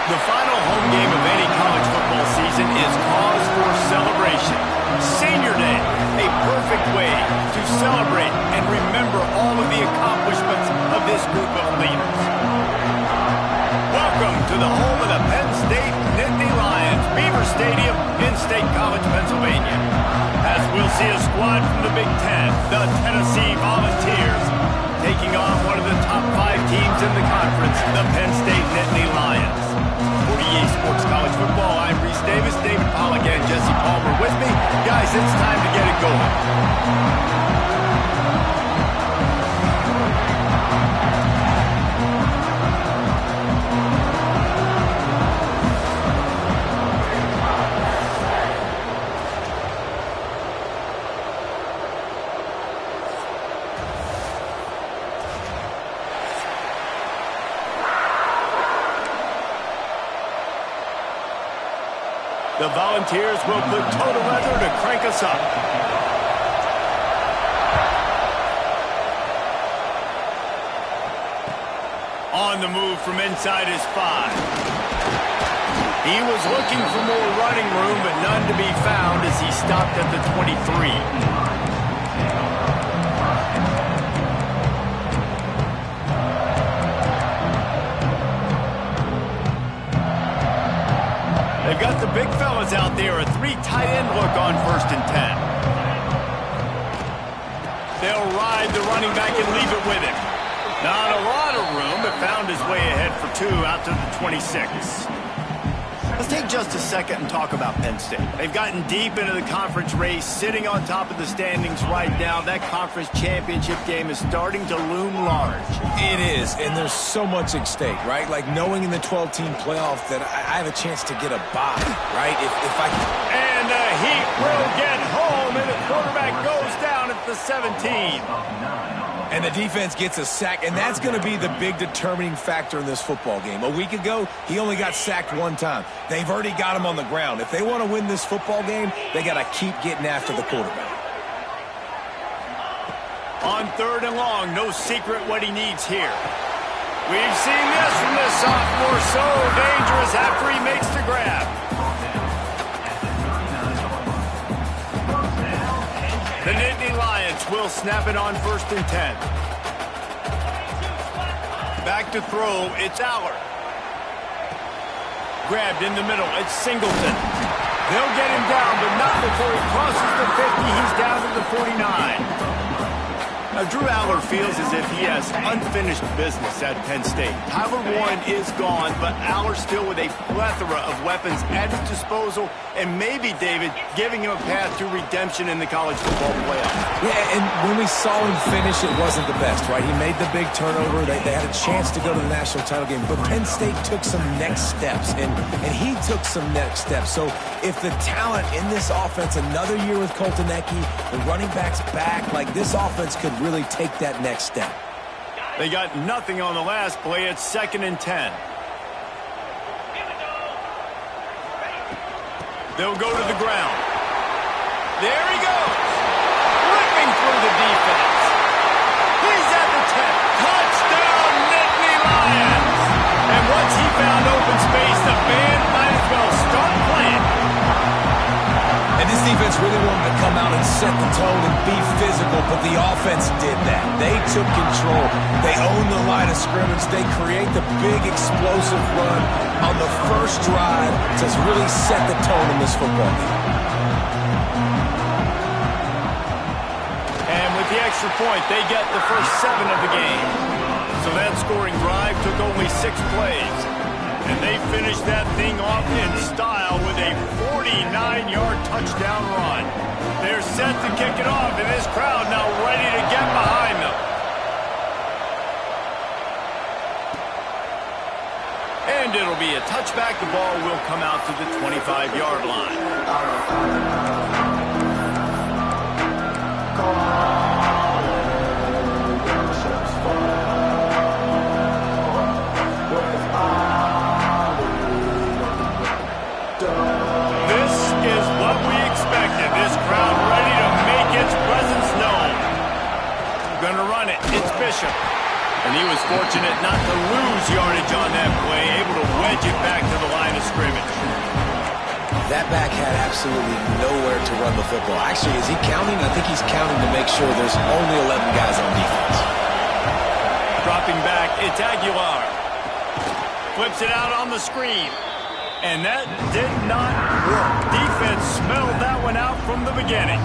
The final home game of any college football season is cause for celebration. Senior Day, a perfect way to celebrate and remember all of the accomplishments of this group of leaders. Welcome to the home of the Penn State Nittany Lions, Beaver Stadium in State College, Pennsylvania. As we'll see a squad from the Big Ten, the Tennessee Volunteers, taking on one of the top 5 teams in the conference, the Penn State Nittany Lions. For EA Sports College Football, I'm Reese Davis, David Pollack, and Jesse Palmer with me. Guys, it's time to get it going. The Volunteers will put toe to leather to crank us up. On the move from inside his 5. He was looking for more running room, but none to be found as he stopped at the 23. They've got the big fellas out there, a 3 tight end look on 1st and 10. They'll ride the running back and leave it with him. Not a lot of room, but found his way ahead for 2 out to the 26. Let's take just a second and talk about Penn State. They've gotten deep into the conference race, sitting on top of the standings right now. That conference championship game is starting to loom large. It is, and there's so much at stake, right? Like knowing in the 12-team playoff that I have a chance to get a bye, right? If I can... And the Heat will get home, and the quarterback goes down at the 17. And the defense gets a sack, and that's going to be the big determining factor in this football game. A week ago, he only got sacked 1 time. They've already got him on the ground. If they want to win this football game, they got to keep getting after the quarterback. On 3rd and long, no secret what he needs here. We've seen this from this sophomore, so dangerous after he makes the grab. The Nittany Lions will snap it on 1st and 10. Back to throw, it's Aller. Grabbed in the middle, it's Singleton. They'll get him down, but not before he crosses the 50. He's down to the 49. Now, Drew Aller feels as if he has unfinished business at Penn State. Tyler Warren is gone, but Aller still with a plethora of weapons at his disposal, and maybe, David, giving him a path to redemption in the college football playoff. Yeah, and when we saw him finish, it wasn't the best, right? He made the big turnover. They had a chance to go to the national title game, but Penn State took some next steps, and he took some next steps. So if the talent in this offense, another year with Colton Ecke, the running backs back, like this offense could really take that next step. They got nothing on the last play. It's 2nd and 10. They'll go to the ground. There he goes. Ripping through the defense. He's at the 10. Touchdown, Nittany Lions. And once he found open space, the band might as well start playing. And this defense really wanted to come out and set the tone and be physical, but the offense did that. They took control. They owned the line of scrimmage. They create the big explosive run on the first drive to really set the tone in this football game. And with the extra point, they get the first 7 of the game. So that scoring drive took only 6 plays. And they finished that thing off in style with a 49-yard touchdown run. They're set to kick it off, and this crowd now ready to get behind them. And it'll be a touchback. The ball will come out to the 25-yard line. Bishop. And he was fortunate not to lose yardage on that play, able to wedge it back to the line of scrimmage. That back had absolutely nowhere to run the football. Actually, is he counting? I think he's counting to make sure there's only 11 guys on defense. Dropping back, it's Aguilar. Flips it out on the screen. And that did not work. Defense smelled that one out from the beginning.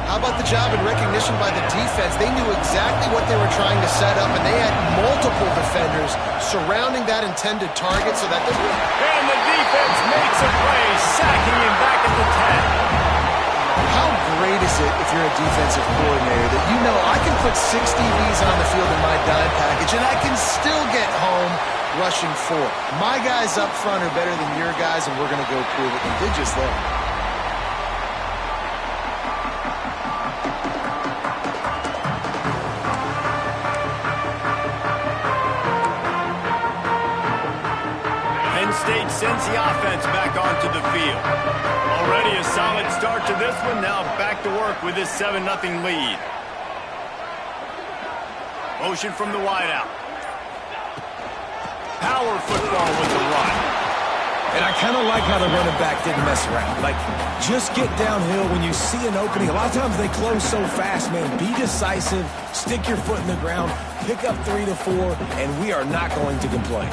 How about the job and recognition by the defense? They knew exactly what they were trying to set up, and they had multiple defenders surrounding that intended target so that they would. And the defense makes a play, sacking him back at the 10. How great is it if you're a defensive coordinator that you know I can put 6 DBs on the field in my dime package and I can still get home rushing 4. My guys up front are better than your guys, and we're going to go prove it. And did just that. State sends the offense back onto the field. Already a solid start to this one. Now back to work with this 7-0 lead. Motion from the wideout. Power football with the run. And I kind of like how the running back didn't mess around. Like, just get downhill when you see an opening. A lot of times they close so fast, man. Be decisive, stick your foot in the ground, pick up 3 to 4, and we are not going to complain.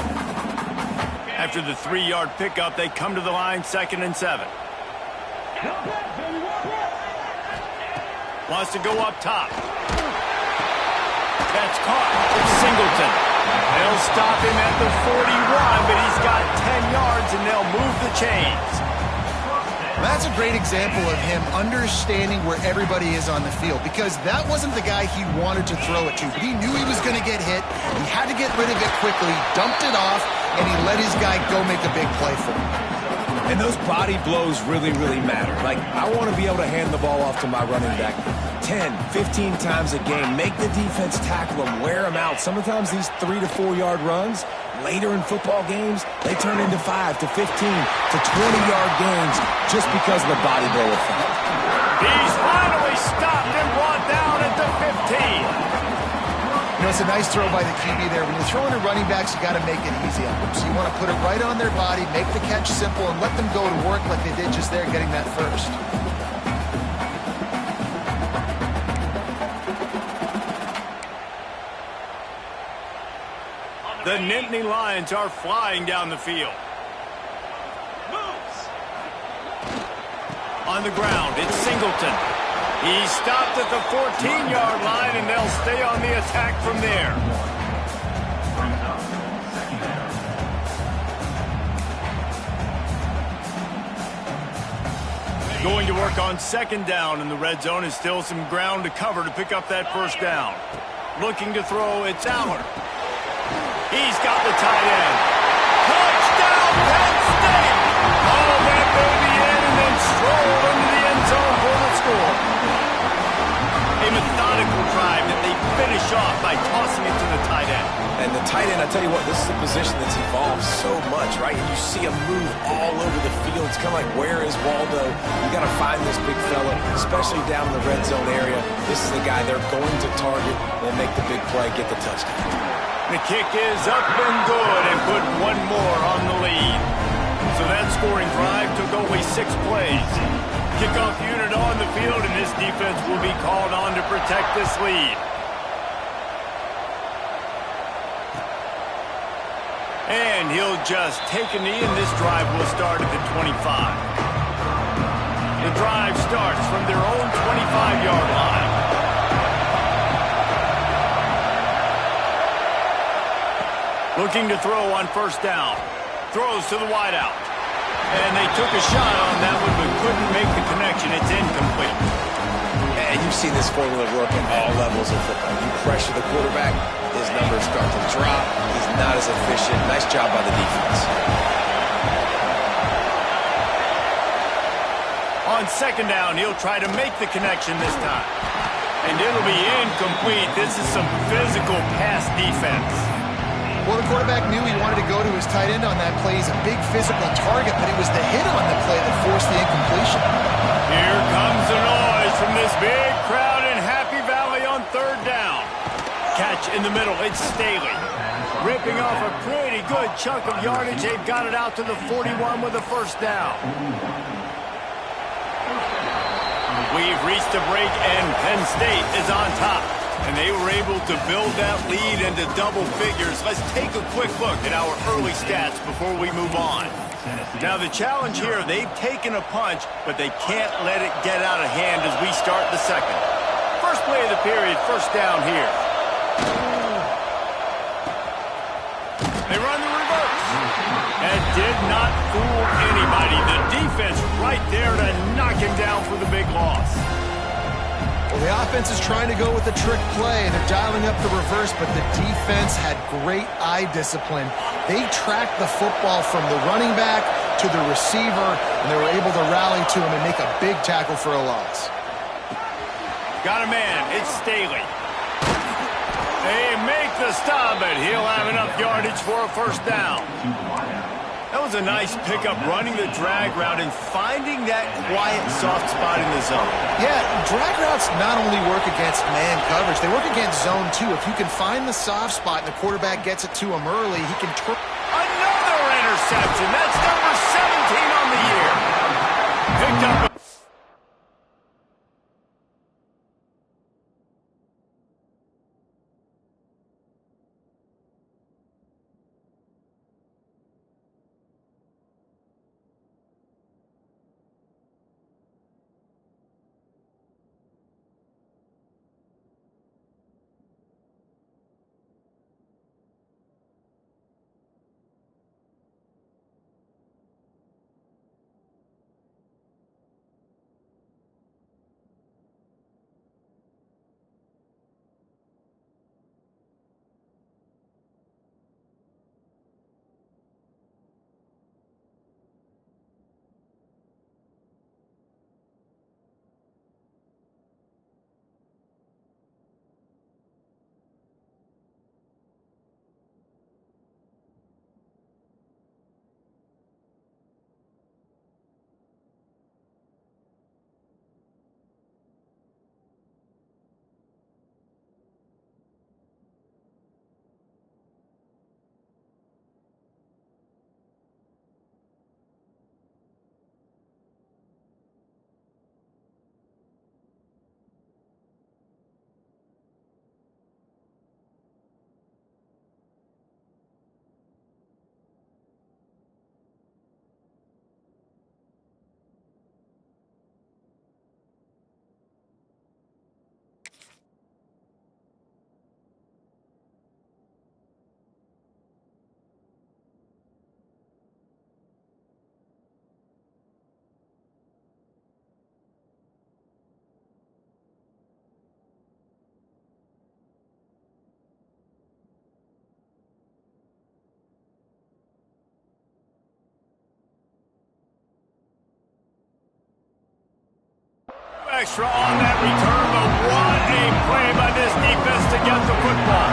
After the 3-yard pickup, they come to the line, 2nd and 7. Wants to go up top. That's caught. It's Singleton. They'll stop him at the 41, but he's got 10 yards, and they'll move the chains. That's a great example of him understanding where everybody is on the field, because that wasn't the guy he wanted to throw it to, but he knew he was going to get hit. He had to get rid of it quickly, dumped it off, and he let his guy go make a big play for him. And those body blows really, really matter. Like, I want to be able to hand the ball off to my running back 10, 15 times a game. Make the defense tackle him, wear him out. Sometimes these 3 to 4 yard runs, later in football games, they turn into 5 to 15 to 20-yard gains just because of the body blow effect. He's finally stopped and brought down at the 15. You know, it's a nice throw by the QB there. When you're throwing to running backs, you got to make it easy on them. So you want to put it right on their body, make the catch simple, and let them go to work like they did just there, getting that first. The Nittany Lions are flying down the field. On the ground, it's Singleton. He's stopped at the 14-yard line, and they'll stay on the attack from there. Going to work on 2nd down, and the red zone is still some ground to cover to pick up that 1st down. Looking to throw, it's Aller. He's got the tight end. Touchdown, Penn State! All that baby in and then strolled into the end zone for the score. A methodical drive that they finish off by tossing it to the tight end. And the tight end, I tell you what, this is a position that's evolved so much, right? And you see him move all over the field. It's kind of like, where is Waldo? You got to find this big fella, especially down in the red zone area. This is the guy they're going to target and make the big play, get the touchdown. The kick is up and good, and put one more on the lead. So that scoring drive took only 6 plays. Kickoff unit on the field, and this defense will be called on to protect this lead. And he'll just take a knee, and this drive will start at the 25. The drive starts from their own 25-yard line. Looking to throw on 1st down. Throws to the wideout. And they took a shot on that one, but couldn't make the connection. It's incomplete. And you've seen this formula work at all levels of football. You pressure the quarterback, his numbers start to drop. He's not as efficient. Nice job by the defense. On 2nd down, he'll try to make the connection this time. And it'll be incomplete. This is some physical pass defense. Well, the quarterback knew he wanted to go to his tight end on that play. He's a big physical target, but it was the hit on the play that forced the incompletion. Here comes the noise from this big crowd in Happy Valley on 3rd down. catch in the middle. It's Staley. Ripping off a pretty good chunk of yardage. They've got it out to the 41 with a first down. We've reached a break, and Penn State is on top. And they were able to build that lead into double figures. Let's take a quick look at our early stats before we move on. Now, the challenge here, they've taken a punch, but they can't let it get out of hand as we start the second. First play of the period, first down here. They run the reverse. That did not fool anybody. The defense right there to knock him down for the big loss. Well, the offense is trying to go with the trick play. They're dialing up the reverse, but the defense had great eye discipline. They tracked the football from the running back to the receiver, and they were able to rally to him and make a big tackle for a loss. Got a man. It's Staley. They make the stop, but he'll have enough yardage for a first down. That was a nice pickup, running the drag route and finding that quiet, soft spot in the zone. Yeah, drag routes not only work against man coverage, they work against zone too. If you can find the soft spot and the quarterback gets it to him early, he can... Another interception. That's number 17 on the year. Picked up... Extra on that return, but what a play by this defense to get the football.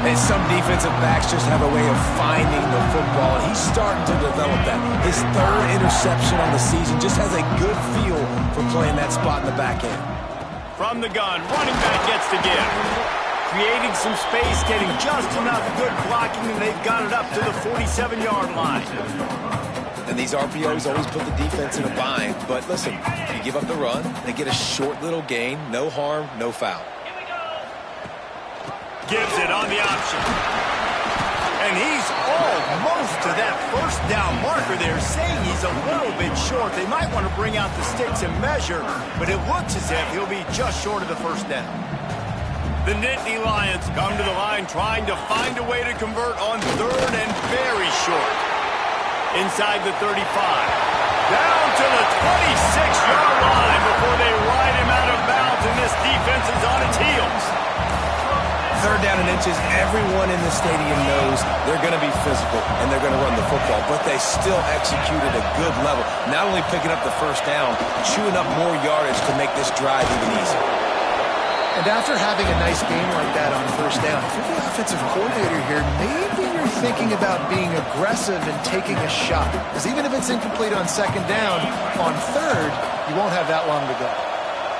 And some defensive backs just have a way of finding the football. He's starting to develop that. His third interception on the season just has a good feel for playing that spot in the back end. From the gun, running back gets the give. Creating some space, getting just enough good blocking, and they've got it up to the 47-yard line. And these RPOs always put the defense in a bind. But listen, you give up the run, they get a short little gain, no harm, no foul. Gives it on the option. And he's almost to that first down marker there, saying he's a little bit short. They might want to bring out the sticks and measure, but it looks as if he'll be just short of the first down. The Nittany Lions come to the line trying to find a way to convert on third and very short. Inside the 35. Down to the 26-yard line before they ride him out of bounds, and this defense is on its heels. Third down and inches, everyone in the stadium knows they're going to be physical and they're going to run the football, but they still executed a good level. Not only picking up the first down, chewing up more yardage to make this drive even easier. And after having a nice game like that on first down, if you're the offensive coordinator here, maybe you're thinking about being aggressive and taking a shot. Because even if it's incomplete on second down, on third, you won't have that long to go.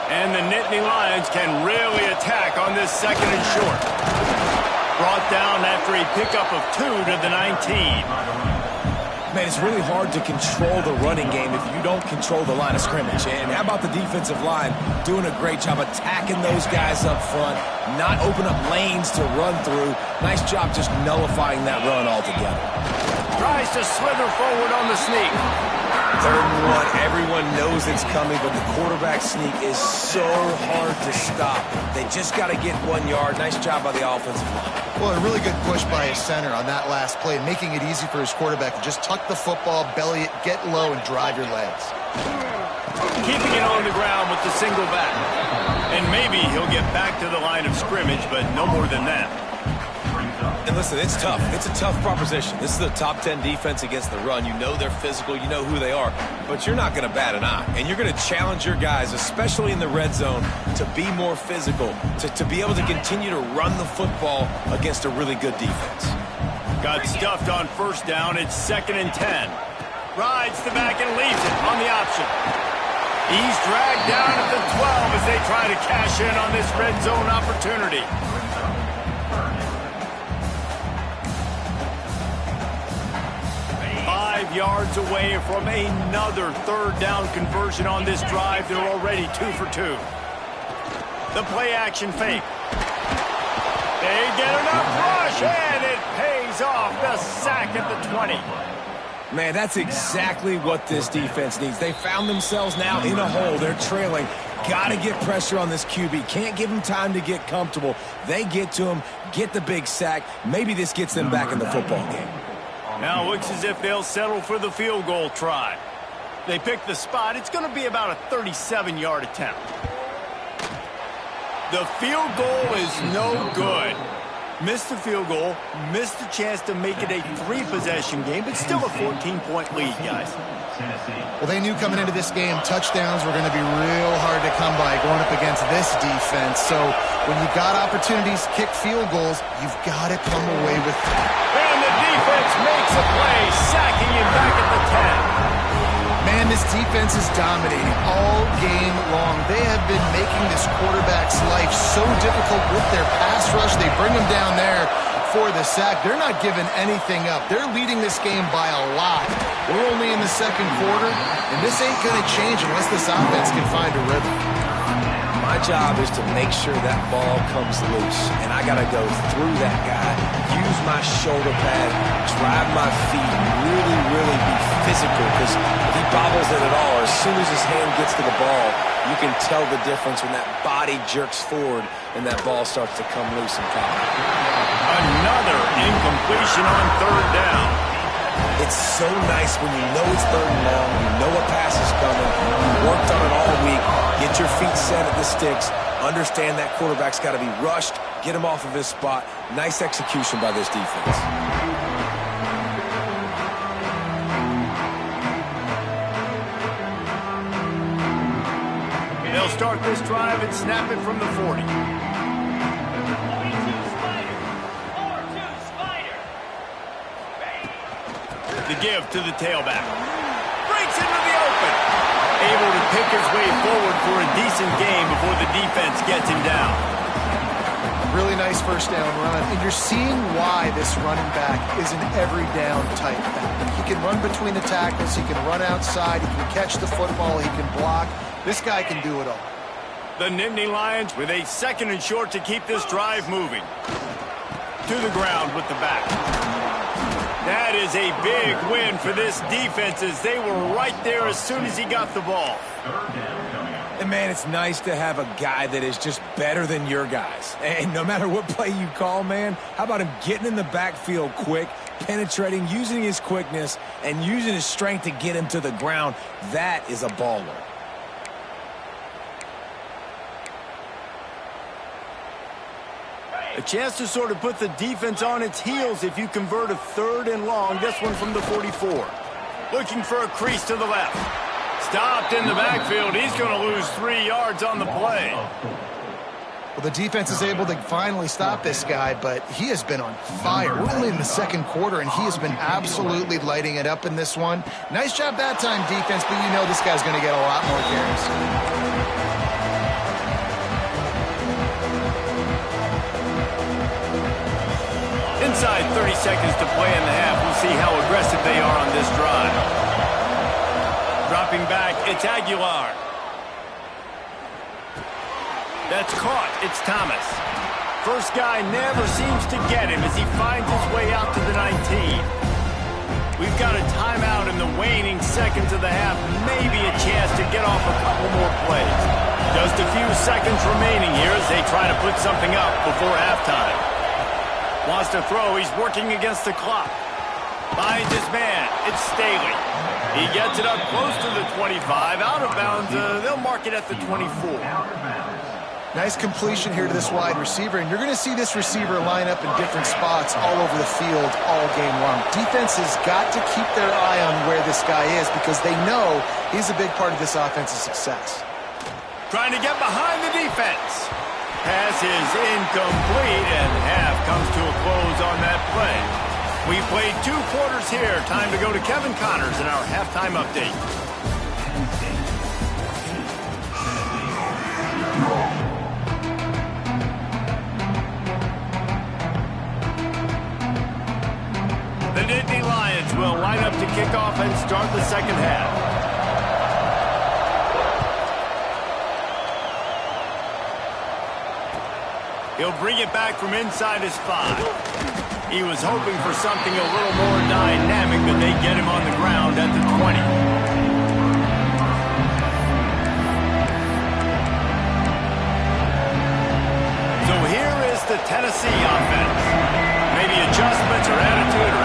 And the Nittany Lions can really attack on this second and short. Brought down after a pickup of 2 to the 19. Man, it's really hard to control the running game if you don't control the line of scrimmage. And how about the defensive line doing a great job attacking those guys up front, not open up lanes to run through. Nice job just nullifying that run altogether. Tries to slither forward on the sneak. 3rd and 1, everyone knows it's coming, but the quarterback sneak is so hard to stop. They just got to get 1 yard. Nice job by the offensive line. Well, a really good push by his center on that last play, making it easy for his quarterback to just tuck the football, belly it, get low, and drive your legs. Keeping it on the ground with the single back. And maybe he'll get back to the line of scrimmage, but no more than that. And listen, it's tough. It's a tough proposition. This is a top 10 defense against the run. You know they're physical. You know who they are. But you're not going to bat an eye. And you're going to challenge your guys, especially in the red zone, to be more physical, to be able to continue to run the football against a really good defense. Got stuffed on 1st down. It's 2nd and 10. Rides the back and leaves it on the option. He's dragged down at the 12 as they try to cash in on this red zone opportunity. 5 yards away from another 3rd down conversion on this drive. They're already 2 for 2. The play action fake. They get enough rush, and it pays off. The sack at the 20. Man, that's exactly what this defense needs. They found themselves now in a hole. They're trailing. Got to get pressure on this QB. Can't give him time to get comfortable. They get to him, get the big sack. Maybe this gets them back in the football game. Now it looks as if they'll settle for the field goal try. They pick the spot. It's going to be about a 37-yard attempt. The field goal is no good. Missed the field goal, missed the chance to make it a 3-possession game, but still a 14-point lead, guys. Well, they knew coming into this game touchdowns were going to be real hard to come by going up against this defense. So when you've got opportunities to kick field goals, you've got to come away with them. And the defense makes a play, sacking him back at the 10. Man, this defense is dominating all game long. They have been making this quarterback's life so difficult with their pass rush. They bring him down there for the sack. They're not giving anything up. They're leading this game by a lot. We're only in the 2nd quarter, and this ain't going to change unless this offense can find a rhythm. My job is to make sure that ball comes loose, and I got to go through that guy, use my shoulder pad, drive my feet, really be physical, because if he bobbles it at all, as soon as his hand gets to the ball, you can tell the difference when that body jerks forward and that ball starts to come loose and pop. Another incompletion on 3rd down. It's so nice when you know it's 3rd and long, you know a pass is coming, you worked on it all week, get your feet set at the sticks, understand that quarterback's got to be rushed, get him off of his spot. Nice execution by this defense. They'll start this drive and snap it from the 40. The give to the tailback. Breaks into the open. Able to pick his way forward for a decent game before the defense gets him down. Really nice 1st down run, and you're seeing why this running back is an every down type back. He can run between the tackles, he can run outside, he can catch the football, he can block. This guy can do it all. The Nittany Lions with a 2nd and short to keep this drive moving. To the ground with the back. That is a big win for this defense as they were right there as soon as he got the ball. And man, it's nice to have a guy that is just better than your guys. And no matter what play you call, man, how about him getting in the backfield quick, penetrating, using his quickness, and using his strength to get him to the ground. That is a baller. A chance to sort of put the defense on its heels if you convert a 3rd and long. This one from the 44. Looking for a crease to the left. Stopped in the backfield. He's going to lose 3 yards on the play. Well, the defense is able to finally stop this guy, but he has been on fire. We're only in the 2nd quarter, and he has been absolutely lighting it up in this one. Nice job that time, defense, but you know this guy's going to get a lot more carries. Inside 30 seconds to play in the half. We'll see how aggressive they are on this drive. Dropping back, it's Aguilar. That's caught. It's Thomas. First guy never seems to get him as he finds his way out to the 19. We've got a timeout in the waning seconds of the half. Maybe a chance to get off a couple more plays. Just a few seconds remaining here as they try to put something up before halftime. Wants to throw. He's working against the clock. Finds his man. It's Staley. He gets it up close to the 25. Out of bounds. They'll mark it at the 24. Nice completion here to this wide receiver, and you're going to see this receiver line up in different spots all over the field all game long. Defense has got to keep their eye on where this guy is because they know he's a big part of this offense's success. Trying to get behind the defense. Pass is incomplete, and half comes to a close on that play. We played 2 quarters here. Time to go to Kevin Connors in our halftime update. The Nittany Lions will line up to kick off and start the second half. He'll bring it back from inside his 5. He was hoping for something a little more dynamic, but they get him on the ground at the 20. So here is the Tennessee offense. Maybe adjustments or attitude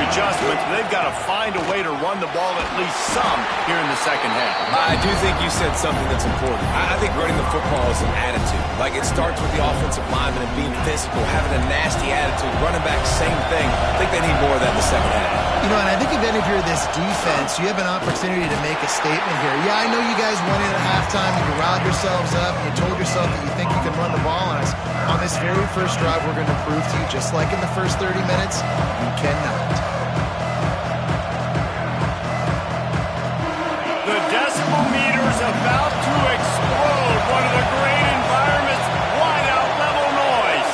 adjustments. They've got to find a way to run the ball at least some here in the second half. I do think you said something that's important. I think running the football is an attitude. Like, it starts with the offensive lineman and being physical, having a nasty attitude. Running back, same thing. I think they need more of that in the second half. You know, and I think even if you're this defense, you have an opportunity to make a statement here. Yeah, I know you guys went in at halftime and you riled yourselves up and you told yourself that you think you can run the ball on us. On this very first drive, we're going to prove to you, just like in the first 30 minutes, you cannot. The decibel meter's about to explode. One of the great environments, wide out level noise.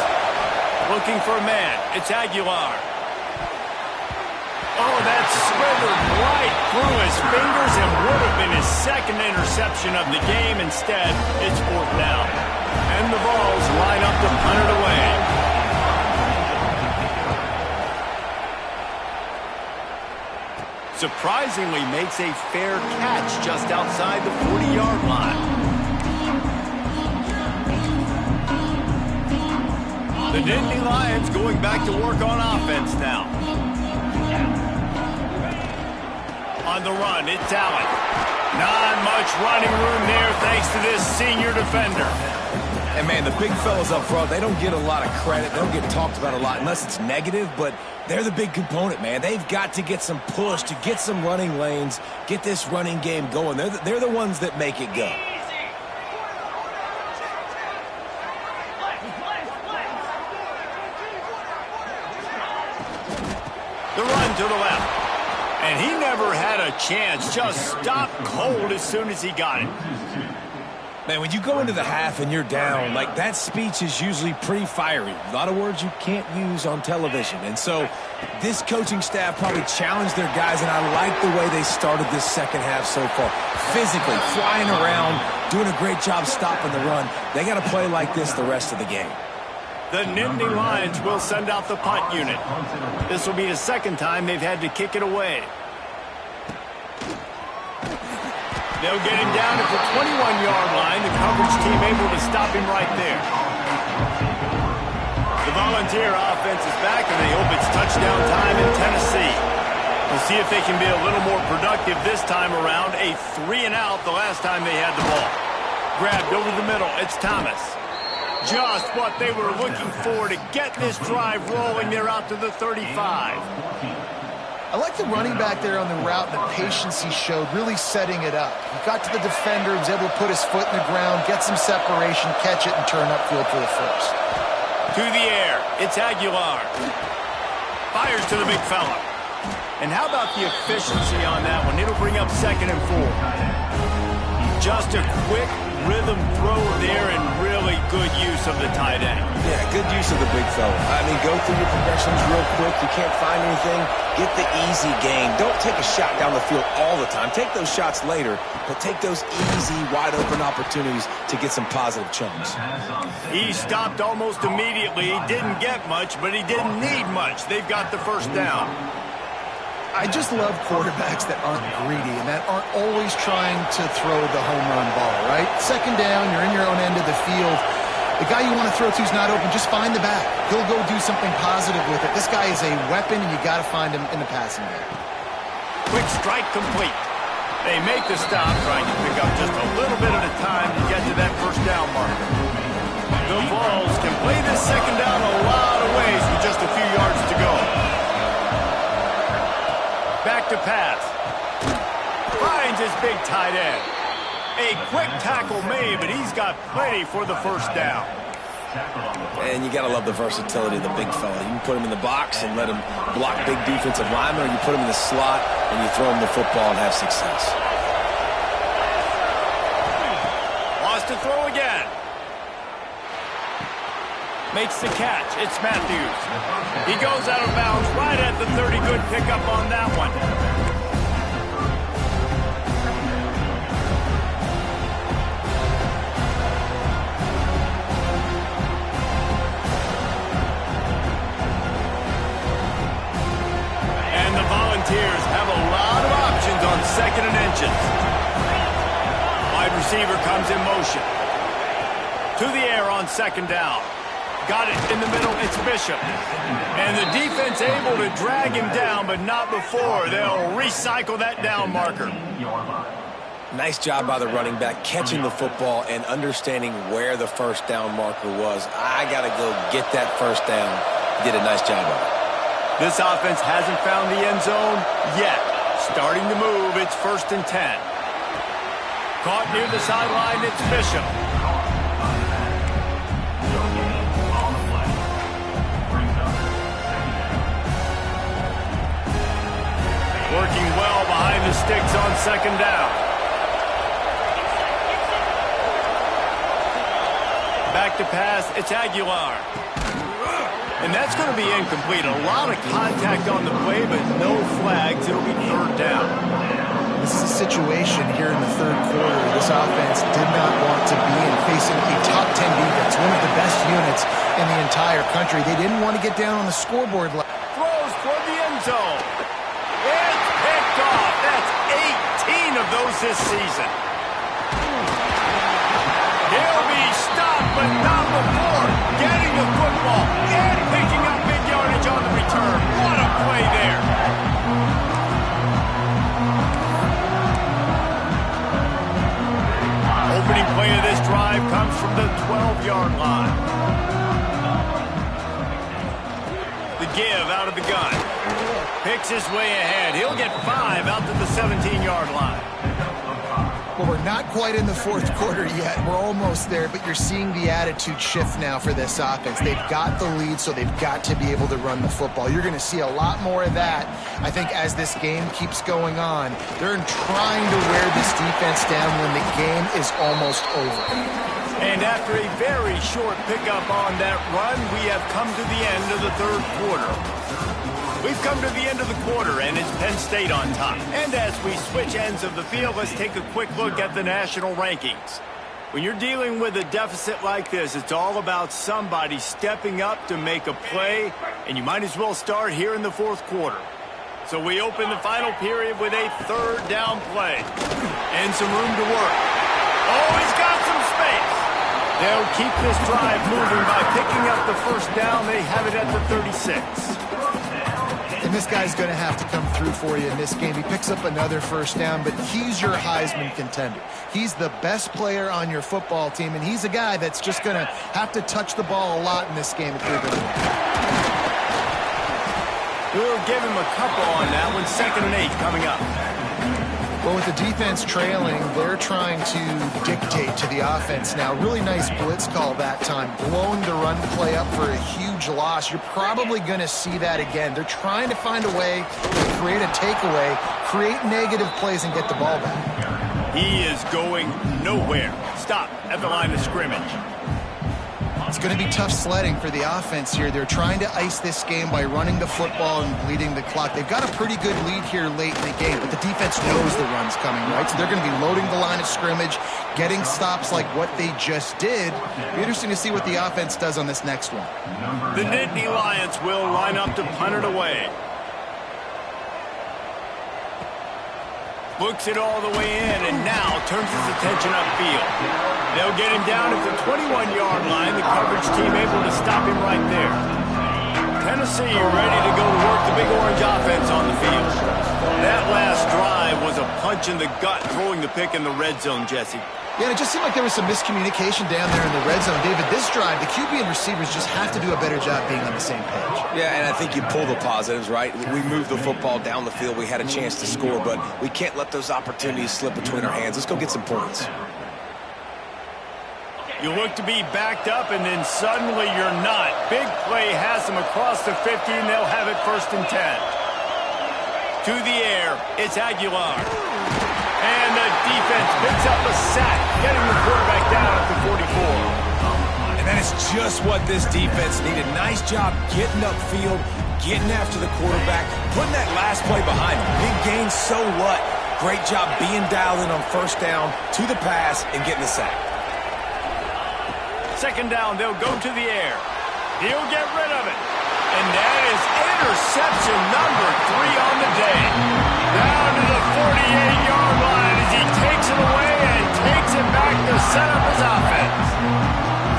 Looking for a man. It's Aguilar. Oh, that slithered right through his fingers and would have been his second interception of the game. Instead, it's 4th down. And the balls line up to punt it away. Surprisingly makes a fair catch just outside the 40-yard line. The Nittany Lions going back to work on offense now. On the run, it's Allen. Not much running room there thanks to this senior defender. And, man, the big fellas up front, they don't get a lot of credit. They don't get talked about a lot unless it's negative, but they're the big component, man. They've got to get some push, to get some running lanes, get this running game going. They're the ones that make it go. The run to the left. And he never had a chance. Just stopped cold as soon as he got it. Man, when you go into the half and you're down, like, that speech is usually pretty fiery. A lot of words you can't use on television. And so this coaching staff probably challenged their guys, and I like the way they started this second half so far. Physically, flying around, doing a great job stopping the run. They got to play like this the rest of the game. The Nittany Lions will send out the punt unit. This will be the second time they've had to kick it away. They'll get him down at the 21-yard line. The coverage team able to stop him right there. The Volunteer offense is back, and they hope it's touchdown time in Tennessee. We'll see if they can be a little more productive this time around. A 3-and-out the last time they had the ball. Grabbed over the middle. It's Thomas. Just what they were looking for to get this drive rolling. They're out to the 35. I like the running back there on the route, the patience he showed, really setting it up. He got to the defender, was able to put his foot in the ground, get some separation, catch it, and turn upfield for the first. To the air, it's Aguilar. Fires to the big fella. And how about the efficiency on that one? It'll bring up 2nd and 4. Just a quick rhythm throw there and really good use of the tight end. Yeah, good use of the big fella. I mean, go through your progressions real quick. You can't find anything. Get the easy gain. Don't take a shot down the field all the time. Take those shots later, but take those easy, wide-open opportunities to get some positive chunks. He stopped almost immediately. He didn't get much, but he didn't need much. They've got the first down. I just love quarterbacks that aren't greedy and that aren't always trying to throw the home run ball, right? Second down, you're in your own end of the field. The guy you want to throw to is not open. Just find the back. He'll go do something positive with it. This guy is a weapon, and you got to find him in the passing game. Quick strike complete. They make the stop, trying to pick up just a little bit at a time to get to that first down marker. The Vols can play this second down a lot of ways with just a few yards to go. Back to pass. Finds his big tight end. A quick tackle made, but he's got plenty for the first down. And you got to love the versatility of the big fella. You can put him in the box and let him block big defensive linemen, or you put him in the slot and you throw him the football and have success. Wants to throw again. Makes the catch. It's Matthews. He goes out of bounds right at the 30. Good pickup on that one. And the Volunteers have a lot of options on second and inches. Wide receiver comes in motion. To the air on second down. Got it in the middle, it's Bishop. And the defense able to drag him down, but not before. They'll recycle that down marker. Nice job by the running back, catching the football and understanding where the first down marker was. I got to go get that first down. Did a nice job of it. This offense hasn't found the end zone yet. Starting to move, it's 1st and 10. Caught near the sideline, it's Bishop. Working well behind the sticks on second down. Back to pass, it's Aguilar. And that's going to be incomplete. A lot of contact on the play, but no flags. It'll be third down. This is a situation here in the third quarter this offense did not want to be in, facing a top 10 defense, one of the best units in the entire country. They didn't want to get down on the scoreboard. Throws toward the end zone. It's picked off. That's 18 of those this season. He'll be stopped, but not before getting the football and picking up big yardage on the return. What a play there. Opening play of this drive comes from the 12-yard line. The give out of the gun. Picks his way ahead. He'll get 5 out to the 17-yard line. Well, we're not quite in the fourth quarter yet. We're almost there, but you're seeing the attitude shift now for this offense. They've got the lead, so they've got to be able to run the football. You're going to see a lot more of that, I think, as this game keeps going on. They're trying to wear this defense down when the game is almost over. And after a very short pickup on that run, we have come to the end of the third quarter. We've come to the end of the quarter, and it's Penn State on top. And as we switch ends of the field, let's take a quick look at the national rankings. When you're dealing with a deficit like this, it's all about somebody stepping up to make a play, and you might as well start here in the fourth quarter. So we open the final period with a third down play and some room to work. Oh, he's got some space. They'll keep this drive moving by picking up the first down. They have it at the 36. And this guy's going to have to come through for you in this game. He picks up another first down, but he's your Heisman contender. He's the best player on your football team, and he's a guy that's just going to have to touch the ball a lot in this game if they're going to win. We'll give him a couple on that one. 2nd and 8 coming up. Well, with the defense trailing, they're trying to dictate to the offense now. Really nice blitz call that time, blowing the run play up for a huge loss. You're probably going to see that again. They're trying to find a way to create a takeaway, create negative plays, and get the ball back. He is going nowhere. Stop at the line of scrimmage. It's going to be tough sledding for the offense here. They're trying to ice this game by running the football and bleeding the clock. They've got a pretty good lead here late in the game, but the defense knows the run's coming, right? So they're going to be loading the line of scrimmage, getting stops like what they just did. It'll be interesting to see what the offense does on this next one. The Nittany Lions will line up to punt it away. Looks it all the way in, and now turns his attention upfield. They'll get him down at the 21-yard line. The coverage team able to stop him right there. Tennessee ready to go to work the Big Orange offense on the field. That last drive was a punch in the gut, throwing the pick in the red zone, Jesse. Yeah, it just seemed like there was some miscommunication down there in the red zone. David, this drive, the QB and receivers just have to do a better job being on the same page. Yeah, and I think you pull the positives, right? We moved the football down the field. We had a chance to score, but we can't let those opportunities slip between our hands. Let's go get some points. You look to be backed up, and then suddenly you're not. Big play has them across the 50, and they'll have it 1st and 10. To the air, it's Aguilar. And the defense picks up a sack, getting the quarterback down at the 44. And that is just what this defense needed. Nice job getting upfield, getting after the quarterback, putting that last play behind him. Big gain, so what? Great job being dialed in on 1st down, to the pass, and getting the sack. 2nd down, they'll go to the air. He'll get rid of it. And that is interception number 3 on the day. Down to the 48-yard line as he takes it away and takes it back to set up his offense.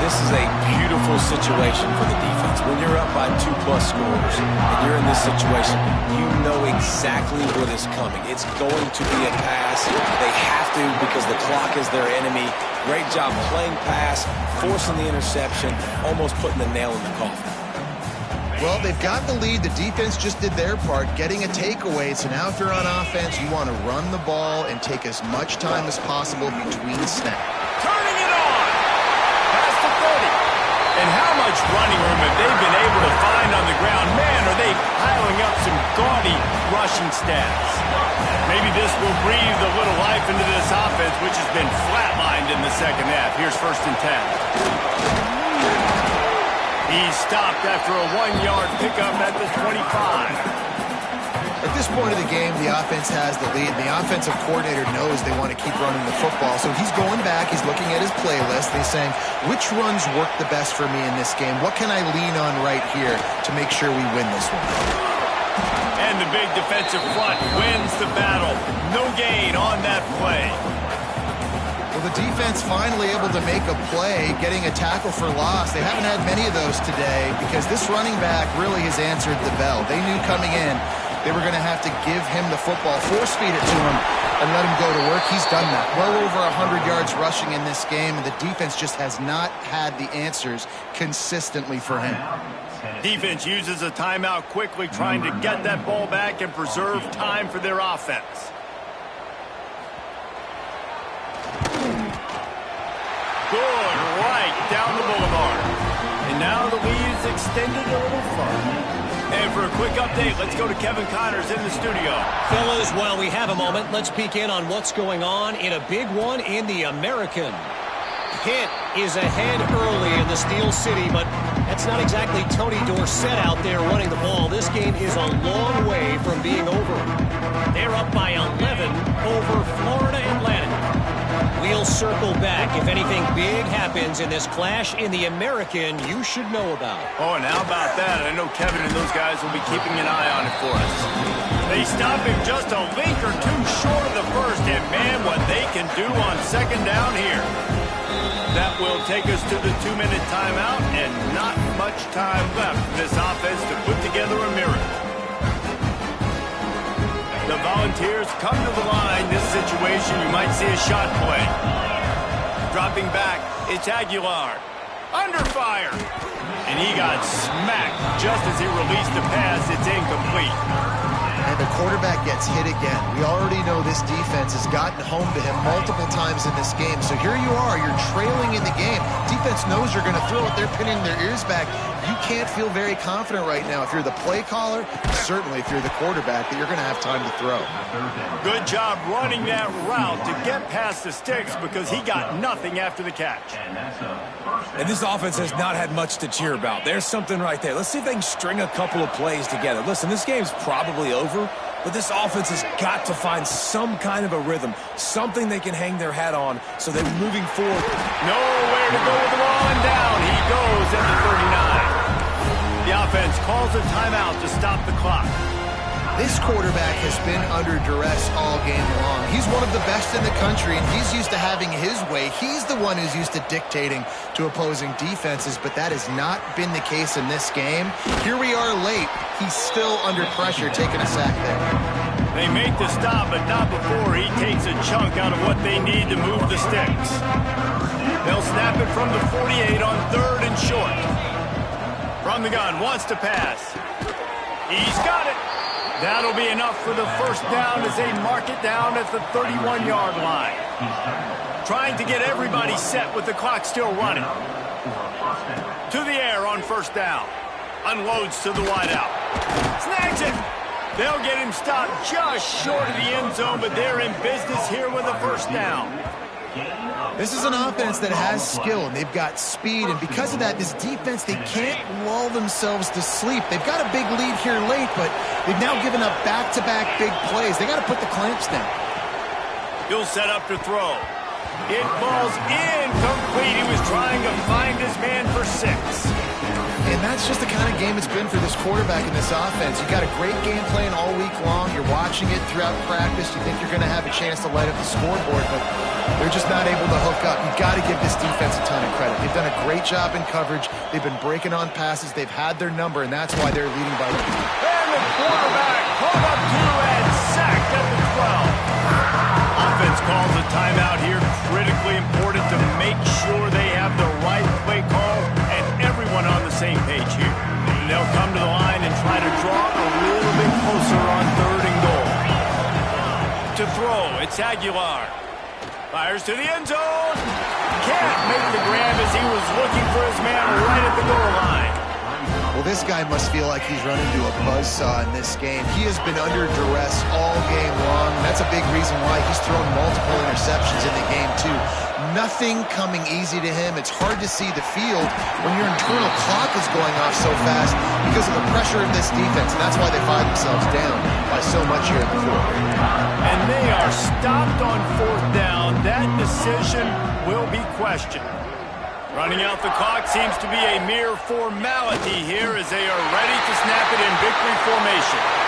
This is a beautiful situation for the defense. When you're up by 2+ scores and you're in this situation, you know exactly what is coming. It's going to be a pass. They have to because the clock is their enemy. Great job playing pass, forcing the interception, almost putting the nail in the coffin. Well, they've got the lead. The defense just did their part, getting a takeaway. So now if you're on offense, you want to run the ball and take as much time as possible between snaps. Turning it on! Past the 30. And how much running room have they been able to find on the ground? Man, are they piling up some gaudy rushing stats. Maybe this will breathe a little life into this offense, which has been flatlined in the 2nd half. Here's 1st and 10. He's stopped after a 1-yard pickup at the 25. At this point of the game, the offense has the lead. The offensive coordinator knows they want to keep running the football. So he's going back. He's looking at his playlist. He's saying, which runs work the best for me in this game? What can I lean on right here to make sure we win this one? And the big defensive front wins the battle. No gain on that play. Well, the defense finally able to make a play, getting a tackle for loss. They haven't had many of those today because this running back really has answered the bell. They knew coming in they were going to have to give him the football, force feed it to him, and let him go to work. He's done that. Well over 100 yards rushing in this game, and the defense just has not had the answers consistently for him. Defense uses a timeout quickly, trying to get that ball back and preserve time for their offense. Good right down the boulevard. And now the lead is extended a little further. And for a quick update, let's go to Kevin Connors in the studio. Fellas, while we have a moment, let's peek in on what's going on in a big one in the American. Pitt is ahead early in the Steel City, but that's not exactly Tony Dorsett out there running the ball. This game is a long way from being over. They're up by 11 over Florida Atlantic. We'll circle back if anything big happens in this clash in the American you should know about. Oh, and how about that? I know Kevin and those guys will be keeping an eye on it for us. They stop him just a link or two short of the first, and man, what they can do on 2nd down here. That will take us to the 2-minute timeout, and not much time left for this offense to put together a miracle. The Volunteers come to the line. This situation, you might see a shot play. Dropping back, it's Aguilar. Under fire. And he got smacked just as he released the pass. It's incomplete. And the quarterback gets gets hit again. We already know this defense has gotten home to him multiple times in this game. So here you are, you're trailing in the game. Defense knows you're going to throw it. They're pinning their ears back. You can't feel very confident right now if you're the play caller, certainly if you're the quarterback, that you're going to have time to throw. Good job running that route to get past the sticks because he got nothing after the catch. And this offense has not had much to cheer about. There's something right there. Let's see if they can string a couple of plays together. Listen, this game's probably over, but this offense has got to find some kind of a rhythm, something they can hang their hat on so they're moving forward. Nowhere to go with the ball, and down he goes at the 39. The offense calls a timeout to stop the clock. This quarterback has been under duress all game long. He's one of the best in the country, and he's used to having his way. He's the one who's used to dictating to opposing defenses, but that has not been the case in this game. Here we are late. He's still under pressure, taking a sack there. They make the stop, but not before he takes a chunk out of what they need to move the sticks. They'll snap it from the 48 on 3rd and short. From the gun, wants to pass. He's got it. That'll be enough for the first down as they mark it down at the 31-yard line. Trying to get everybody set with the clock still running. To the air on first down. Unloads to the wideout. Snags it. They'll get him stopped just short of the end zone, but they're in business here with a first down. This is an offense that has skill, and they've got speed, and because of that, this defense, they can't lull themselves to sleep. They've got a big lead here late, but they've now given up back-to-back big plays. They got to put the clamps down. He'll set up to throw. It falls incomplete. He was trying to find his man for 6. And that's just the kind of game it's been for this quarterback in this offense. You got a great game plan all week long. You're watching it throughout practice. You think you're going to have a chance to light up the scoreboard, but they're just not able to hook up. You've got to give this defense a ton of credit. They've done a great job in coverage. They've been breaking on passes. They've had their number, and that's why they're leading by 1. And the quarterback caught up to and sacked at the 12. Offense calls a timeout here. Critically important to make sure they have the right play call and everyone on the same page here. And they'll come to the line and try to draw a little bit closer on 3rd and goal. To throw, it's Aguilar. Fires to the end zone. Can't make the grab as he was looking for his man right at the goal line. Well, this guy must feel like he's run into a buzzsaw in this game. He has been under duress all game long. That's a big reason why he's thrown multiple interceptions in the game, too. Nothing coming easy to him. It's hard to see the field when your internal clock is going off so fast because of the pressure of this defense. And that's why they find themselves down by so much here in the 4th. And they are stopped on 4th down. That decision will be questioned. Running out the clock seems to be a mere formality here as they are ready to snap it in victory formation.